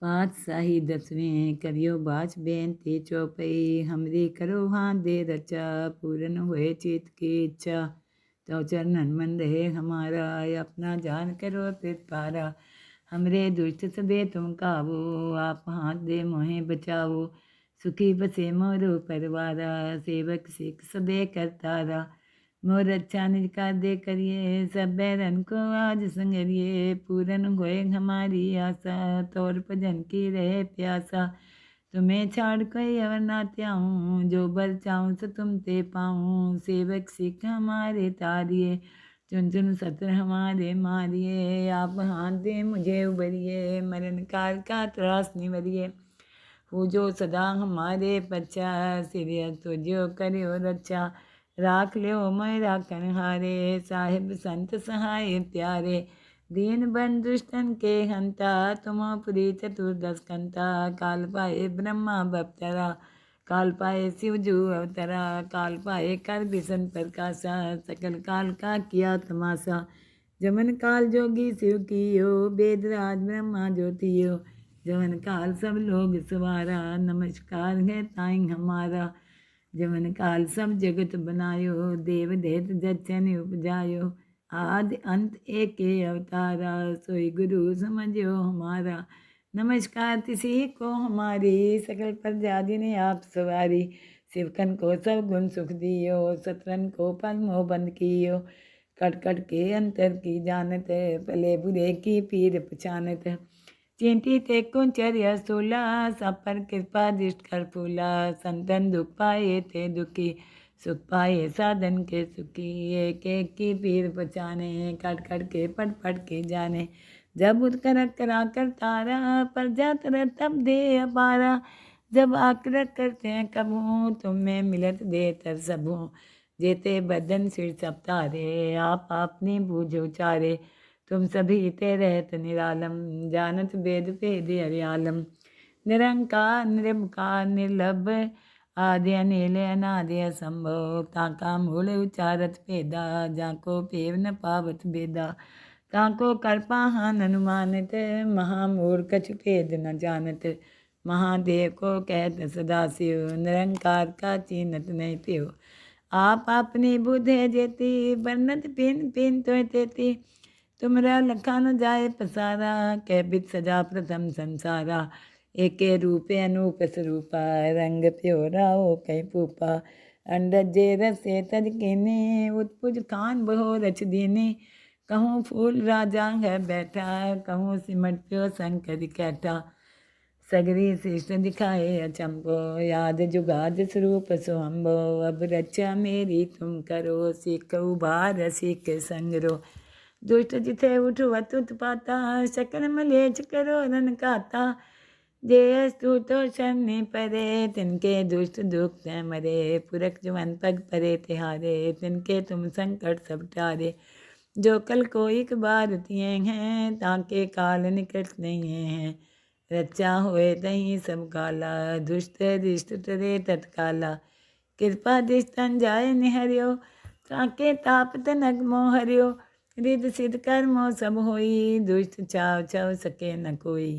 पातशाही 10वें करियो बाच बेनती चौपई हमरी करो हाथ दे रचा पूरन हुए चित की इच्छा तो चरणन मन रहे हमारा अपना जान करो पारा हमरे दुष्ट सबे तुम काबू आप हाथ दे मोहे बचाओ सुखी बसे मोरो परवारा सेवक सिख सबे करतारा मोर अच्छा निज का दे करिए सब बैरन को आज संगरिए पूरन होए हमारी आशा तोर भजन की रहे प्यासा तुम्हें छाड़ कोई अवर ना त्याऊँ जो बर चाहूँ सो तुम ते पाऊँ सेवक सिख हमारे तारिए चुन चुन सत्र हमारे मारिए आप हाथ दे मुझे उबरिए मरण काल का त्रास निवरिए हो जो सदा हमारे पच्चा सिरिय तुझो करियो रक्षा राख लियो मैं राखन हारे साहिब संत सहाय प्यारे दीन बन दुष्टन के हंता तुम पुरी चतुर्दश कंता काल पाए ब्रह्मा बप्तरा काल पाए शिवजू अवतरा काल पाए कर बिसन प्रकाशा सकल काल का किया तमाशा जमन काल जोगी शिव कियो वेदराज ब्रह्मा ज्योतियो जमन काल सब लोग सवारा नमस्कार है ताई हमारा जमन काल सब जगत बनायो देव देत जचन उपजायो आदि अंत एक अवतारा सोई गुरु समझो हमारा नमस्कार तिसी को हमारी सकल प्रजा जिन्हें आप सवारी शिवकन को सब गुण सुख दियो सतरन को पल मोह बंद कियो कट कट के अंतर की जानत भले बुरे की पीर पहचानत चेंटी ते कुंचर्य सोला सब पर कृपा दृष्ट कर फूला संतन दुख पाए थे दुखी सुख पाए साधन के सुखी एक एक की पीर पहचाने कट कट के पट पट के जाने जब उत्कर करा कर तारा पर जात तब दे अपारा जब आक्रत करते हैं कबू तुम्हें मिलत दे तर सबू जेते बदन सिर सब तारे आप अपनी बूझो चारे तुम सभी ते रहत निरालम जानत वेद भेद हरियालम निरंकार निर्मकार निर्लभ आदि अनिल अनादि असंभव ताका मूल उचारत भेदा जाको पेव न पावत भेदा ताको कर्पाहन अनुमानित महामूर कछ भेद न जानत महादेव को कहत सदाशिव निरंकार का चीनत नहीं पियो आप अपनी बुद्धे जेती बरनत पिन पिन तो तेती तुमरा लखा न जाए पसारा कैबित सजा प्रथम संसारा एके रूपे अनूप स्वरूपा रंग प्योरा ओ कई पूपा अंडज जे रसे तज केने उत्पुज खान बहो रच दीने कहूँ फूल राजा है बैठा कहूँ सिमट प्यो शंकर कैठा सगरी शिष्ट दिखाए अचंबो याद जुगाद स्वरूप सोहम्बो अब रक्षा मेरी तुम करो सीख उबार सीख संगरो दुष्ट जिथे उठवत उत्पाता शकन मलेच करो रन काता जयस्तु तो शनि परे तिनके दुष्ट दुख ते मरे पुरख जवन पग परे तिहारे तिनके तुम संकट सब टारे जो कल को एक बार तिये हैं ताके काल निकट नहीं हैं रचा हुए तहीं सब काला दुष्ट दिष्ट तरे तत्काला कृपा दिष्टन जाय निहरियो ताके ताप तनक मोह हरियो रिद सिद्ध कर्मो सब होई दुष्ट चाव चाव सके न कोई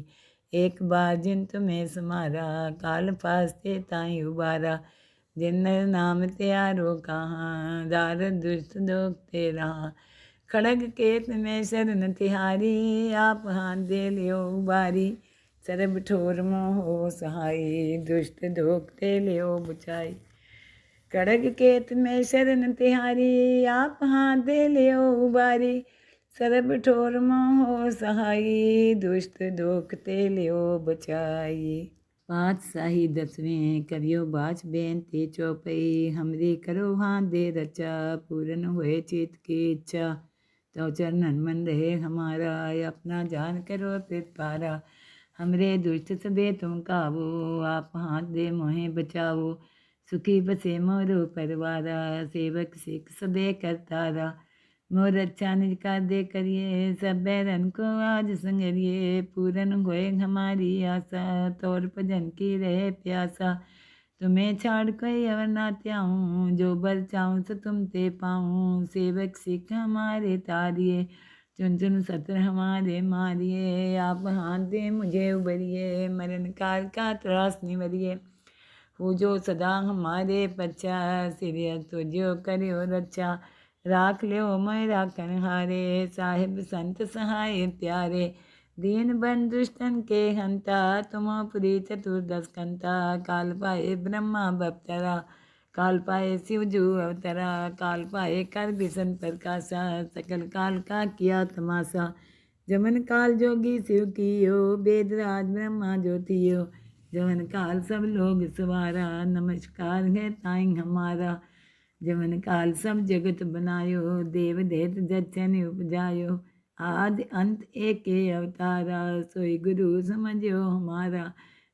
एक बार जिन तुम्हें समारा काल फास्ते ताई उबारा जिन नाम त्यारो कहाँ दार दुष्ट दोख तेरा खड़ग केत में शरण तिहारी आप हाथ दे लियो उबारी सरब ठोर मोहो सहाई दुष्ट दोख ते लियो बुचाई खड़ग केत में शरण तिहारी आप हाथ दे लियो उबारी सरब ठोर मोहो सहाई दुष्ट दोख ते लियो बचाई पातशाही 10वें करियो बाच बेनती चौपई हमरी करो हाथ दे रचा पूरन हुए चित की इच्छा तो चरणन मन रहे हमारा अपना जान करो पारा हमरे दुष्ट सबे तुम काबू आप हाथ दे मोहे बचाओ सुखी बसे मोरो परवारा सेवक सिख सबे करतारा मोर अच्छा निज का दे करिए सब बैरन को आज संगरिए पूरन होए हमारी आशा तोर भजन की रहे प्यासा तुम्हें छाड़ कोई अवर ना त्याऊँ जो बर चाहूँ सो तुम ते पाऊँ सेवक सिख हमारे तारिए चुन चुन सत्र हमारे मारिए, आप हाथ दे मुझे उबरिए, मरण काल का त्रास निवरिए। हो जो सदा हमारे पच्चा, सिर तुझो करियो रक्षा। राख लियो मैं राखन हारे, साहिब संत सहाय प्यारे। दीन बन दुष्टन के हंता, तुम पुरी चतुर्दश कंता। काल पाए ब्रह्मा बप्तरा, काल पाए शिव जू अवतरा। काल पाए कर बिसन प्रकाशा, सकल काल का किया तमाशा। जमन काल जोगी शिव कियो, वेद राज ब्रह्मा ज्योतियो। जमन काल सब लोग सवारा, नमस्कार है ताई हमारा। जमन काल सब जगत बनायो, देव देत जचन उपजायो। आदि अंत एक अवतारा, सोई गुरु समझो हमारा।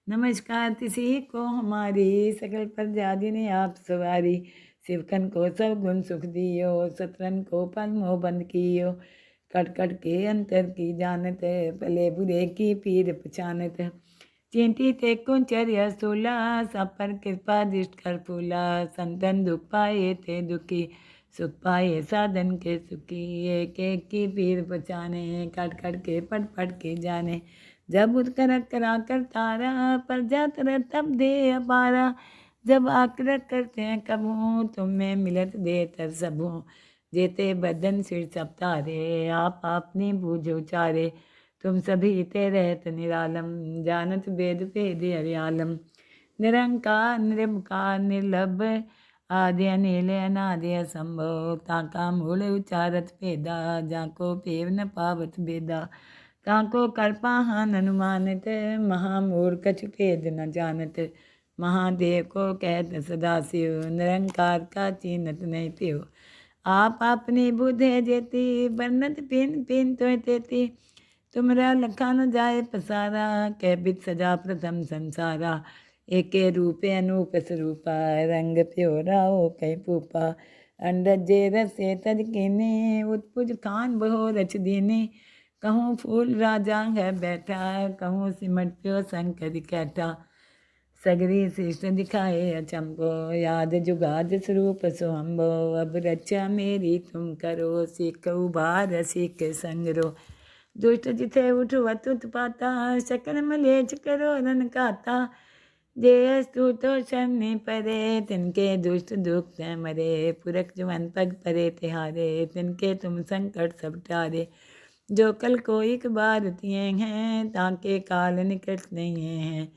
नमस्कार तिसी को हमारी, सकल प्रजा जिन्हें आप सवारी। शिवकन को सब गुण सुख दियो, सतरन को पद्मो बंद कियो। कट कट के अंतर की जानत, भले बुरे की पीर पहचानत। चींटी ते कुंचर्य स्थूला, सब पर कृपा दृष्ट कर फूला। संतन दुख पाए थे दुखी, सुख पाए साधन के सुखी। एक एक की पीर पहचाने, कट कट के पट पट के जाने। जब उत्कर करा कर तारा, पर जात रह तब दे अपारा। जब आग्रह करते हैं कबू, तुम्हें मिलत दे तर सबू। जेते बदन सिर सब तारे, आप आपने बूझो चारे। तुम सभी ते रहत निरालम, जानत वेद भेद हरियालम। निरंकार निर्विकार निर्लभ, आदि अनिल अनादि असंभव। ताका मूल उचारत भेदा, जाको पेव न पावत भेदा। ताको कर्पाहान अनुमानित, महामूर कछ भेद न जानत। महादेव को कहत सदाशिव, निरंकार का चीनत नहीं प्यो। आप अपनी बुध है जेती, बरनत पिन पिन तो तेती। तुमरा लखा न जाए पसारा, कह बित सजा प्रथम संसारा। एके रूपे अनूप स्वरूपा, रंग प्योरा हो कई पूपा। अंडज जे रसे तज कीने, उत्पुज खान बहो रच दीने। कहूँ फूल राजा है बैठा, कहूँ सिमट प्यो शंकर कैठा। सगरी शिष्ट दिखाए अचंभो, याद जुगाद स्वरूप सुहम्बो। अब रक्षा मेरी तुम करो, सीख उबार सीख संगरो। दुष्ट जिथे उठवत उत्पाता, सकल मलेच करो रन काता। जे अस्तु तो शनि परे, तिनके दुष्ट दुख से मरे। पुरख जुवन पग परे तिहारे, तिनके तुम संकट सब टारे। जो कल को एक बार तिए हैं, ताके काल निकट नहीं हैं।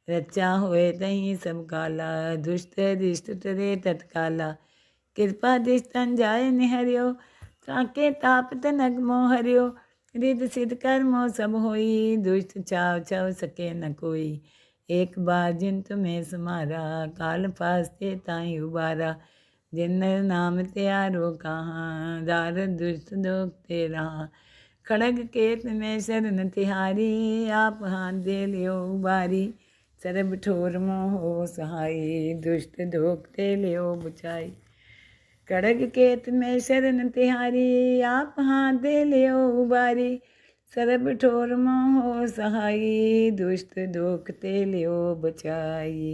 रचा होए तहीं सब काला, दुष्ट रिष्ट तरे तत्काला। कृपा दृष्टन जाय निहरियो, ताके ताप तनक मोह हरियो। रिद सिद्ध कर्मो सब होई, दुष्ट चाव छव सके न कोई। एक बार जिन तुम्हें समारा, काल फास्ते ताई उबारा। जिन नाम त्यारो कहाँ, दार दुष्ट दोख ते रहा। खड़ग केत में शरण तिहारी, आप हाथ दे लियो उबारी। सरब ठोर मोहो सहाई, दुष्ट दोख ते लियो बुझाई। खड़ग केत में शरण तिहारी, आप हाथ दे लियो उबारी। सरब ठोर मोहो सहाई, दुष्ट दोख ते लियो बचाई।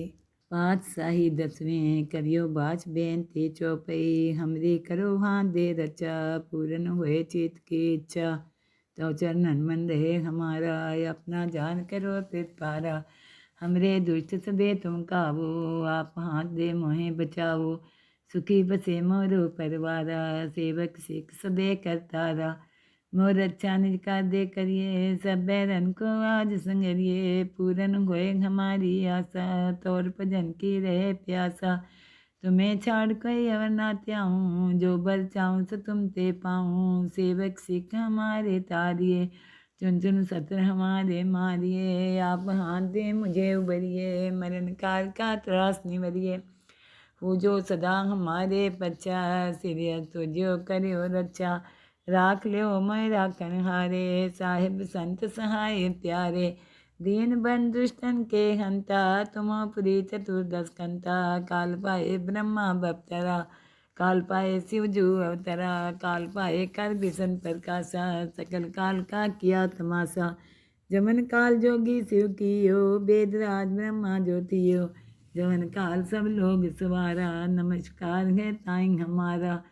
पातशाही दसवें करियो बाच बेनती चौपई। हमरी करो हाथ दे रचा, पूरन हुए चित की इच्छा। तो चरणन मन रहे हमारा, अपना जान करो पित पारा। हमरे दुष्ट सबे तुम कावो, आप हाथ दे मोहे बचावो। सुखी बसे मोरो परवारा, सेवक सिख सबे करतारा। मोर अच्छा निज का दे करिए, सब बैरन को आज संगरिए। पूरन होए हमारी आशा, तोर भजन की रहे प्यासा। तुम्हें छाड़ कोई अवर ना त्याऊँ, जो बर चाहूँ सो तुम ते पाऊँ। सेवक सिख हमारे तारिए, चुन चुन सत्र हमारे मारिए। आप हाथ दे मुझे उबरिए, मरण काल का त्रास निवरिए। हो जो सदा हमारे पच्चा, सिर तुझो करियो रक्षा। राख लियो मैं राखन हारे, साहिब संत सहाय प्यारे। दीन बन दुष्टन के हंता, तुम पुरी चतुर्दश कंता। काल पाए ब्रह्मा बप्तरा, काल पाए शिव जू अवतरा। काल पाए कर बिसन प्रकाशा, सकल काल का किया तमाशा। जमन काल जोगी शिव कियो, वेद राज ब्रह्मा ज्योतियो। जमन काल सब लोग सवारा, नमस्कार है ताई हमारा।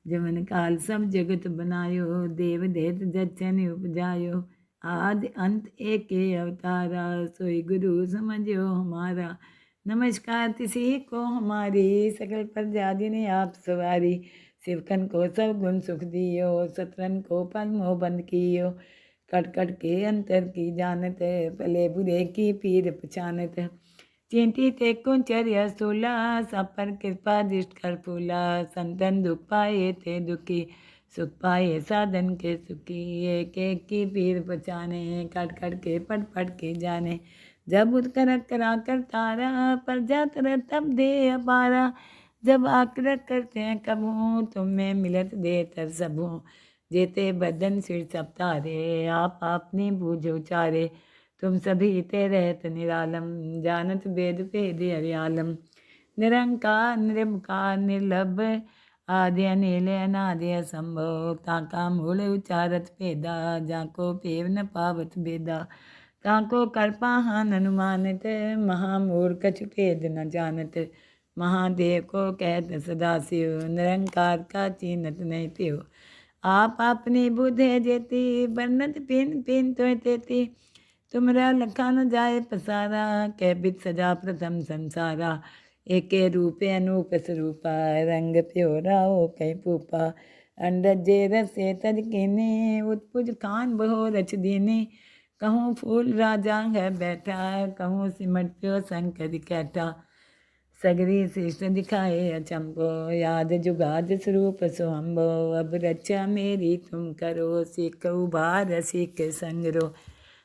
जमन काल सब जगत बनायो, देव देत जचन उपजायो, आदि अंत एक अवतारा, सोई गुरु समझो हमारा। नमस्कार तिसी को हमारी, सकल प्रजा जिन्हें आप सवारी। शिवकन को सब गुण सुख दियो, सतरन को पद्मो बंद कियो। कट कट के अंतर की जानत, भले बुरे की पीर पहचानत। चेंटी ते कुंचर्य सोला, सब पर कृपा दृष्ट कर फूला। संतन दुख पाए थे दुखी, सुख पाए साधन के सुखी। एक एक की पीर पहचाने, कट कट के पट पट के जाने। जब उत्कर करा कर तारा, पर जात तब दे अपारा। जब आकृत करते हैं कबू, तुम्हें मिलत दे तर सबू। जेते बदन सिर सब तारे, आप आपने बूझो चारे। तुम सभी ते रहत निरालम, जानत वेद भेद हरियालम। निरंकार निर्विकार निर्लभ, आदि अनिल अनादि असंभव। ताका मूल उचारत भेदा, जाको पेव न पावत भेदा। ताको कर्पा हान अनुमानित, महामूढ़ कछु भेद न जानत। महादेव को कहत सदा शिव, निरंकार का चीनत नहीं त्यो। आप अपनी बुध है जेती, बरनत पिन पिन तो तेती। तुमरा लखा न जाए पसारा, कैबित सजा प्रथम संसारा। एके रूपे अनूप स्वरूपा, रंग प्योरा हो कई पूपा। अंडजे रसे तज कीने, उत्पुज खान बहो रच दीने। कहूँ फूल राजा है बैठा, कहूँ सिमट प्यो शंकर कैठा। सगरी शिष्ट दिखाए अचंबो, याद जुगाद स्वरूप सोहम्बो। अब रक्षा मेरी तुम करो, सीख उबार सीख संगरो।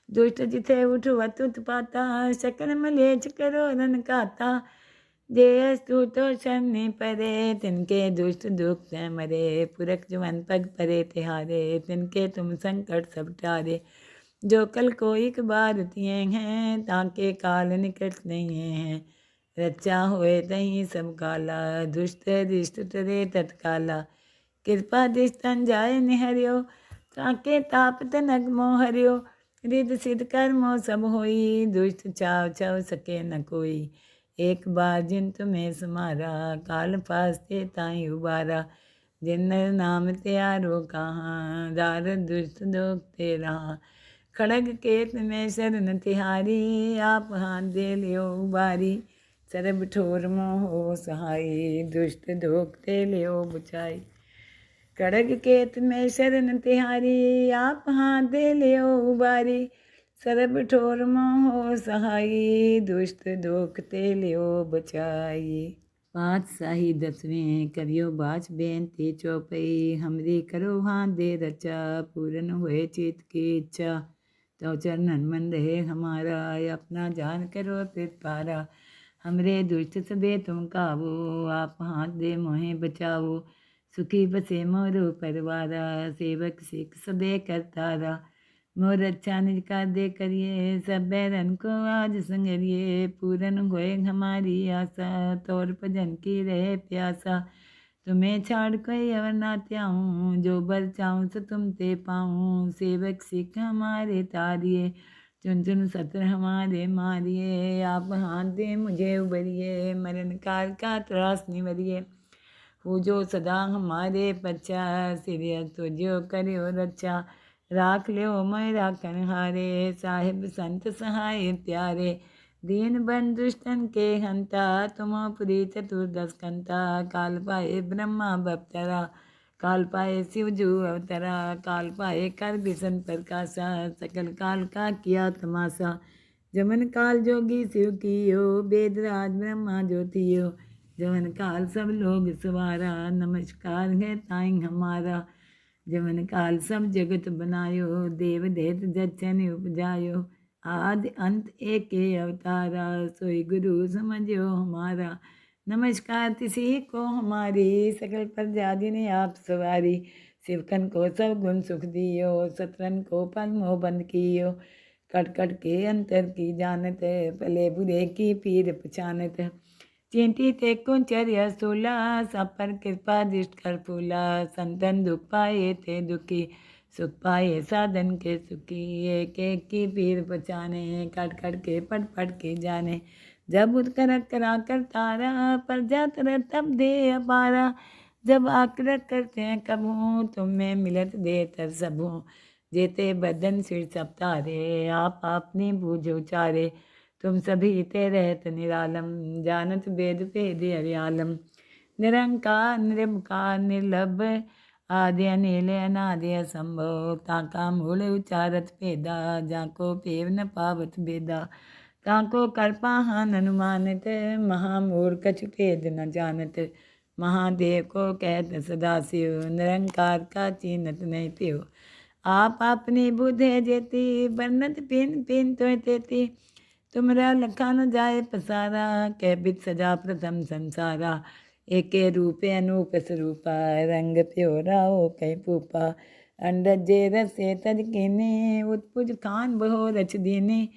दुष्ट जिथे उठवत उत्पाता, शकन मलेच करो रन काता। जे अस्तु तो शनि परे, तिनके दुष्ट दुख से मरे। पुरख जवन पग परे तिहारे, तिनके तुम संकट सब टारे। जो कल को एक बार तिए हैं, ताके काल निकट नहीं हैं। रचा होए तहीं सब काला, दुष्ट दिष्ट टरे तत्काला। कृपा दिष्टन जाए निहरियो, ताके ताप तनक मोह हरियो। रिद सिद्ध कर्मो सब होई, दुष्ट चाव चव सके न कोई। एक बार जिन तुम्हें समारा, काल फास्ते ताई उबारा। जिन नाम त्यारो कहाँ, दार दुष्ट दोख ते रहा। खड़ग केत में शरण तिहारी, आप हाथ दे लियो उबारी। सरब ठोर मोह सहाई, दुष्ट दोख ते लियो बुझाई। खड़ग केत में शरण तिहारी, आप हाथ दे लियो उबारी। सरब ठोर मोह सहाई, दुष्ट दोख ते लियो बचाई। पातशाही दसवें करियो बाच बेनती चौपई। हमरी करो हाथ दे रचा, पूरन हुए चित की इच्छा। तो चरणन मन रहे हमारा, अपना जान करो तित पारा। हमरे दुष्ट सबे तुम काबू, आप हाथ दे मोहे बचाओ। सुखी बसे मोरो परवारा, सेवक सिख सबे करतारा। मोर अच्छा निज का दे करिए, सब बैरन को आज संगरिए। पूरन होए हमारी आशा, तोर भजन की रहे प्यासा। तुम्हें छाड़ कोई अवर ना त्याऊँ, जो बर चाहूँ सो तुम ते पाऊँ। सेवक सिख हमारे तारिए, चुन चुन सत्र हमारे मारिए। आप हाथ दे मुझे उबरिए, मरण काल का त्रास निवरिए। हो जो सदा हमारे पच्चा, सिरिय तुझो करियो रक्षा। राख लियो मैं राखन हारे, साहिब संत सहाय प्यारे। दीन बन दुष्टन के हंता, तुम पुरी चतुर्दश कंता। काल पाए ब्रह्मा बप्तरा, काल पाए शिव जू अवतरा। काल पाए कर बिसन प्रकाशा, सकल काल का किया तमाशा। जमन काल जोगी शिव कियो, वेद राज ब्रह्मा ज्योतियो। जमन काल सब लोग सवारा, नमस्कार है ताई हमारा। जमन काल सब जगत बनायो, देव देत जचन उपजायो। आदि अंत एक अवतारा, सोई गुरु समझो हमारा। नमस्कार तिसी को हमारी, सकल प्रजा जिन्हें आप सवारी। शिवकन को सब गुण सुख दियो, सतरन को पद्मो बंद कियो। कट कट के अंतर की जानत, भले बुरे की पीर पहचानत। चेंटी ते कुंचर्य सोला, सब पर कृपा दृष्ट कर फूला। संतन दुख पाए थे दुखी, सुख पाए साधन के सुखी। एक एक की पीर पहचाने, कट कट के पट पट के जाने। जब उत्कर करा कर तारा, पर जात तब दे अपारा। जब आकृत करते हैं कबहूँ, तुम में मिलत दे तर सबूँ। जेते बदन सिर सब तारे, आप आपने बूझो चारे। तुम सभी ते रहत निरालम, जानत वेद भेद हरियालम। निरंकार निर्विकार निर्लभ, आदि अनिल अनादि असंभव। ताका मूल उचारत भेदा, जाको पेव न पावत भेदा। ताको कर्पा हान अनुमानित, महामूढ़ कछु भेद न जानत। महादेव को कहत सदाशिव, निरंकार का चीनत नहीं पियो। आप अपनी बुध है जेती, बरनत पिन पिन तो तेती। तुमरा लखा न जाए पसारा, कह बित सजा प्रथम संसारा। एके रूपे अनूप स्वरूपा, रंग प्योरा हो कई पूपा। अंडज जे रसे तज कीने, उत्पुज खान बहो रच दीने।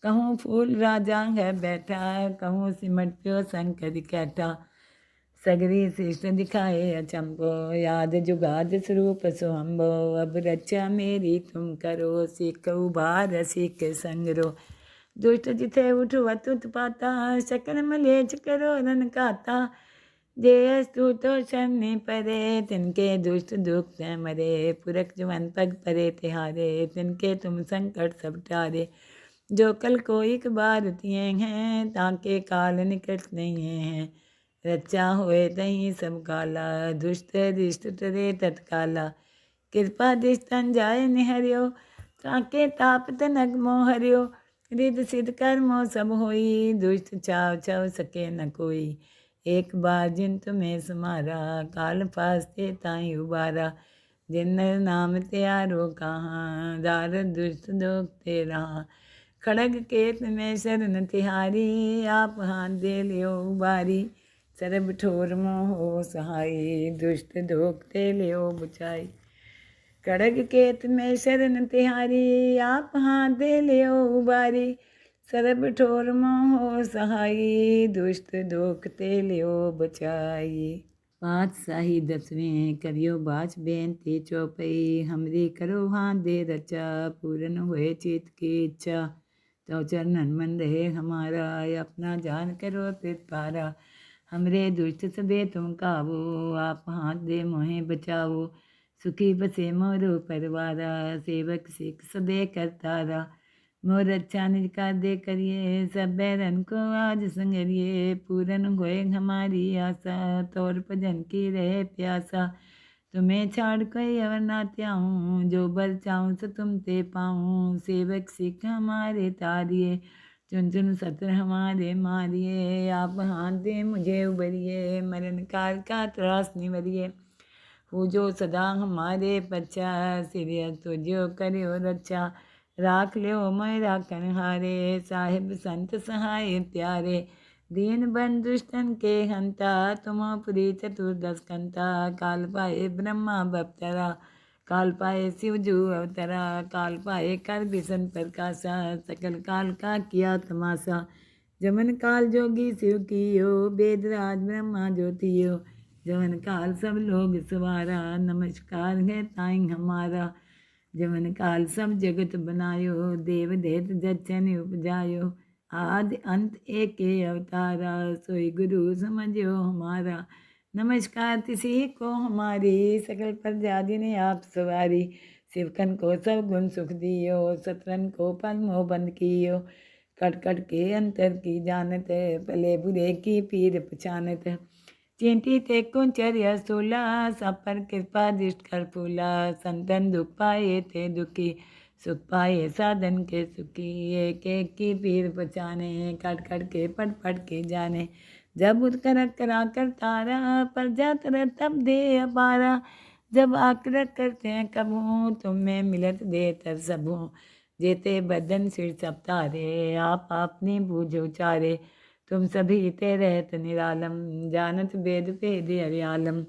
कहूँ फूल राजा है बैठा, कहूँ सिमट प्यो शंकर कैठा। सगरी शिष्ट दिखाए अचंभो, याद जुगाद स्वरूप सोहम्बो। अब रक्षा मेरी तुम करो, सीख उबार सीख संगरो। दुष्ट जिथे उठवत उत्पाता, शकन मलेच करो रन काता। जयस्तु तो शनि परे, तिनके दुष्ट दुख से मरे। पुरख जवन पग परे तिहारे, तिनके तुम संकट सब टारे। जो कल को एक बार तिए हैं, ताके काल निकट नहीं हैं। रचा होए तहीं सब काला, दुष्ट दिष्ट तरे तत्काला। कृपा दिष्टन जाय निहरियो, ताके ताप तनक मोह हरियो। रिद सिद्ध कर्मो सब होई, दुष्ट चाव चाव सके न कोई। एक बार जिन तुम्हें समारा, काल फास्ते ताई उबारा। जिन नाम त्यारो कहाँ, दार दुष्ट दोख ते रहा। खड़ग केत में शरण तिहारी, आप हाथ दे लियो उबारी। सरब ठोर मोहो सहाई, दुष्ट दोख ते लियो बुझाई। खड़ग केत में शरण तिहारी, आप हाथ दे लियो उबारी। सरब ठोर मोहो सहाई, दुष्ट दोख ते लियो बचाई। पातशाही दसवें करियो बाच बेनती चौपई। हमरी करो हाथ दे रचा, पूरन हुए चित की इच्छा। तो चरणन मन रहे हमारा, अपना जान करो पित पारा। हमरे दुष्ट सबे तुम कावो, आप हाथ दे मोहे बचाओ। सुखी बसे मोरो परवारा, सेवक सिख सबे करतारा। मोर अच्छा निज का दे करिए, सब बैरन को आज संगरिए। पूरन होए हमारी आशा, तोर भजन की रहे प्यासा। तुम्हें छाड़ कोई अवर ना त्याऊँ, जो बर चाहूँ सो तुम ते पाऊँ। सेवक सिख हमारे तारिए, चुन चुन सत्र हमारे मारिए। आप हाथ दे मुझे उबरिए, मरण काल का त्रास निवरिए। हो जो सदा हमारे पच्चा, सिरिय तुझो करियो रक्षा। राख लियो मैं राखन हारे, साहिब संत सहाय प्यारे। दीन बन दुष्टन के हंता, तुम पुरी चतुर्दश कंता। काल पाए ब्रह्मा बप्तरा, काल पाए शिव जू अवतरा। काल पाए कर बिसन प्रकाशा, सकल काल का किया तमाशा। जमन काल जोगी शिव कियो, वेदराज ब्रह्मा ज्योतियो। जमन काल सब लोग सवारा, नमस्कार है ताई हमारा। जमन काल सब जगत बनायो, देव देत जचन उपजायो। आदि अंत एक अवतारा, सोई गुरु समझो हमारा। नमस्कार तिसी को हमारी, सकल प्रजा जिन्हें आप सवारी। शिवकन को सब गुण सुख दियो, सतरन को पद्मो बंद कियो। कट कट के अंतर की जानत, भले बुरे की पीर पहचानत। चींटी ते कुंचर्य सोला, सब पर कृपा दृष्ट कर फूला। संतन दुख पाए थे दुखी, सुख पाए साधन के सुखी। एक एक की पीर पहचाने, कट कट के पट पट के जाने। जब उत्कर करा कर तारा, पर जात रह तब दे अपारा। जब आकृत करते हैं कबहूँ, तुम में मिलत दे तर सबूँ। जेते बदन सिर सब तारे, आप आपने बूझो चारे। तुम सभी ते रहत निरालम, जानत वेद भेद हरियालम।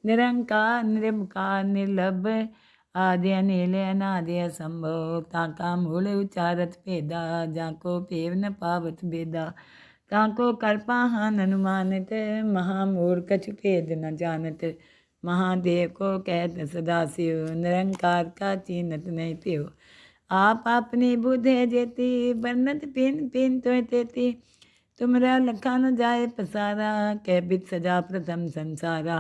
निरंकार निर्विकार निर्लभ, आदि अनिल अनादि असंभव। ताका मूल उचारत भेदा, जाको पेव न पावत भेदा। ताको कर्पा हान अनुमानित, महामूढ़ कछु भेद न जानत। महादेव को कहत सदाशिव, निरंकार का चीनत नहीं पियो। आप अपनी बुध है जेती, बरनत पिन पिन तो तेती। तुमरा लखा न जाए पसारा, कह बित सजा प्रथम संसारा।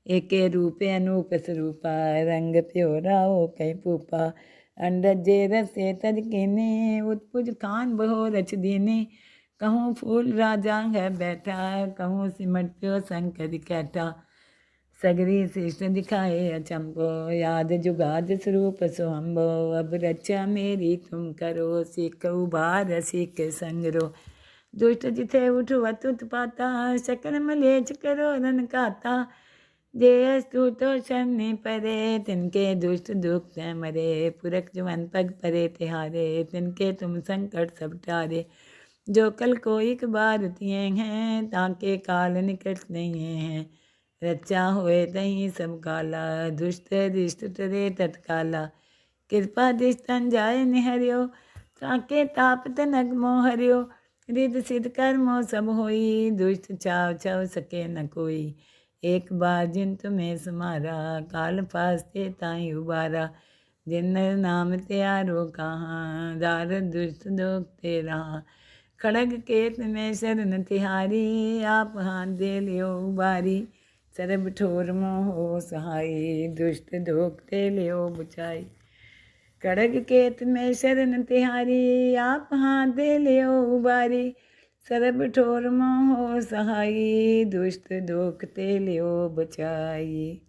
एके रूपे अनूप स्वरूपा रंग प्योरा हो कई पूपा अंडजे रसे तज कीने उत्पुज खान बहो रच दीने कहूँ फूल राजा है बैठा कहूँ सिमट प्यो संकट कैठा सगरी शिष्ट दिखाए अचंबो याद जुगाद स्वरूप सोहम्बो अब रचा मेरी तुम करो सीख उबार सीख संगरो दुष्ट जिथे उठ वतुत पाता शकन मलेच करो रन काता जे अस्तु तो शनि परे तिनके दुष्ट दुख तै मरे पुरख जुवन पग परे तिहारे तिनके तुम संकट सब टारे जो कल को एक बार तिये हैं ताके काल निकट नहीं हैं रचा होए तहीं सब काला दुष्ट दिष्ट तरे तत्काला कृपा दिष्टन जाए निहरियो ताके ताप तनक मोह हरियो रिद सिद्ध कर्मो सब होई दुष्ट चाव छव सके न कोई एक बार जिन तुम्हें समारा काल फास्ते ताई उबारा जिन नाम त्यारो कहाँ दार दुष्ट दोख तेरा खड़ग केत में शरण तिहारी आप हाथ दे लियो उबारी सरब ठोर मोह सहाय दुष्ट दोख ते लियो बुझाई खड़ग केत में शरण तिहारी आप हाथ दे लियो उबारी सरब ठोर मोह सहाय दुष्ट दोख ते लियो बचाई।